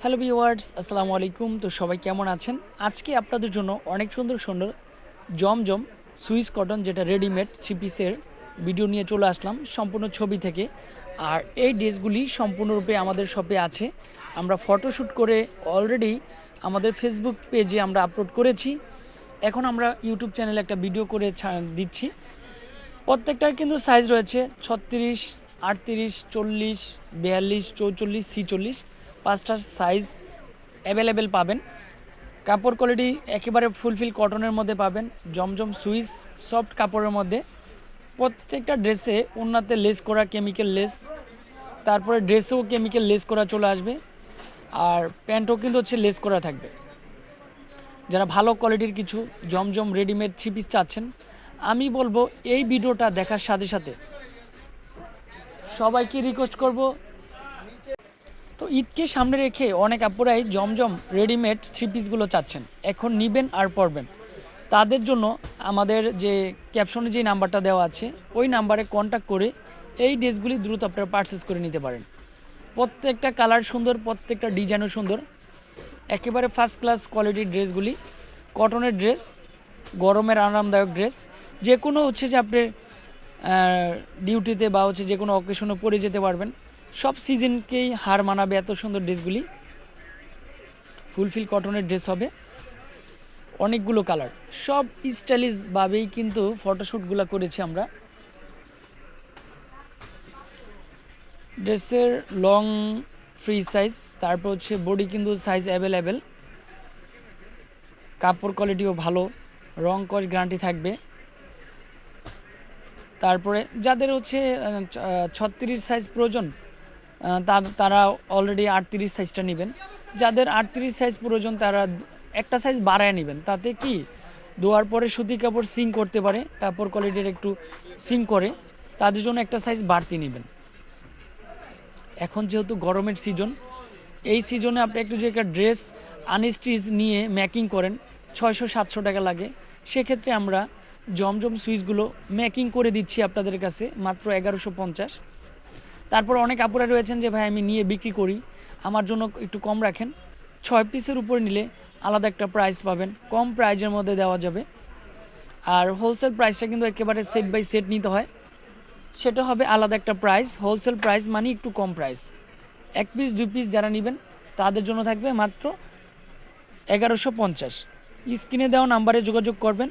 Hello viewers, আসসালামু আলাইকুম। তো সবাই কেমন আছেন? আজকে আপনাদের জন্য অনেক সুন্দর সুন্দর জমজম সুইস কটন, যেটা রেডিমেড থ্রি পিসের ভিডিও নিয়ে চলে আসলাম সম্পূর্ণ ছবি থেকে। আর এই ড্রেসগুলি সম্পূর্ণরূপে আমাদের শপে আছে। আমরা ফটোশ্যুট করে অলরেডি আমাদের ফেসবুক পেজে আমরা আপলোড করেছি। এখন আমরা ইউটিউব চ্যানেলে একটা ভিডিও করে দিচ্ছি। প্রত্যেকটার কিন্তু সাইজ রয়েছে 36, 38, 40, 42, 44, 46, পাঁচটার সাইজ অ্যাভেলেবেল পাবেন। কাপড় কোয়ালিটি একেবারে ফুলফিল কটনের মধ্যে পাবেন, জমজম সুইস সফট কাপড়ের মধ্যে। প্রত্যেকটা ড্রেসে ওড়নাতে লেস করা, কেমিক্যাল লেস, তারপরে ড্রেসেও কেমিক্যাল লেস করা চলে আসবে। আর প্যান্টও কিন্তু লেস করা থাকবে। যারা ভালো কোয়ালিটির কিছু জমজম রেডিমেড থ্রি পিস চাচ্ছেন, আমি বলবো এই ভিডিওটা দেখার সাথে সাথে সবাইকে রিকোয়েস্ট করব। তো ঈদকে সামনে রেখে অনেক আপুরাই জমজম রেডিমেড থ্রি পিসগুলো চাচ্ছেন, এখন নিবেন আর পরবেন। তাদের জন্য আমাদের যে ক্যাপশনে যে নাম্বারটা দেওয়া আছে, ওই নাম্বারে কন্ট্যাক্ট করে এই ড্রেসগুলি দ্রুত আপনারা পারচেস করে নিতে পারেন। প্রত্যেকটা কালার সুন্দর, প্রত্যেকটা ডিজাইনও সুন্দর, একেবারে ফার্স্ট ক্লাস কোয়ালিটির ড্রেসগুলি। কটনের ড্রেস, গরমের আরামদায়ক ড্রেস, যে কোনো যে আপনি ডিউটিতে বা যে কোনো অকেশনে পরে যেতে পারবেন। সব সিজনকেই হার মানাবে এত সুন্দর ড্রেসগুলি। ফুলফিল কটনের ড্রেস হবে, অনেকগুলো কালার, সব স্টাইলিশভাবেই কিন্তু ফটোশ্যুটগুলো করেছি আমরা। ড্রেসের লং ফ্রি সাইজ, তারপর বডি কিন্তু সাইজ অ্যাভেলেবেল। কাপড় কোয়ালিটিও ভালো, রং কস গ্যারান্টি থাকবে। তারপরে যাদের 36 সাইজ প্রয়োজন, তারা অলরেডি 38 সাইজটা নেবেন। যাদের 38 সাইজ প্রয়োজন তারা একটা সাইজ বাড়ায় নেবেন। তাতে কি ধোয়ার পরে সুতি কাপড় সিং করতে পারে, কাপড় কোয়ালিটির একটু সিং করে, তাদের জন্য একটা সাইজ বাড়তি নেবেন। এখন যেহেতু গরমের সিজন, এই সিজনে আপনি একটু যে একটা ড্রেস আনস্টিচ নিয়ে মেকিং করেন, 600-700 টাকা লাগে। সেক্ষেত্রে আমরা জমজম সুইচগুলো মেকিং করে দিচ্ছি আপনাদের কাছে মাত্র 1150। তারপর অনেক আপুরা রয়েছেন যে ভাই আমি নিয়ে বিক্রি করি, আমার জন্য একটু কম রাখেন। 6 পিসের উপরে নিলে আলাদা একটা প্রাইস পাবেন, কম প্রাইজের মধ্যে দেওয়া যাবে। আর হোলসেল প্রাইসটা কিন্তু একেবারে সেট বাই সেট নিতে হয়, সেটা হবে আলাদা একটা প্রাইস। হোলসেল প্রাইস মানে একটু কম প্রাইস। 1 পিস 2 পিস যারা নেবেন তাদের জন্য থাকবে মাত্র 1150। স্ক্রিনে দেওয়া নাম্বারে যোগাযোগ করবেন,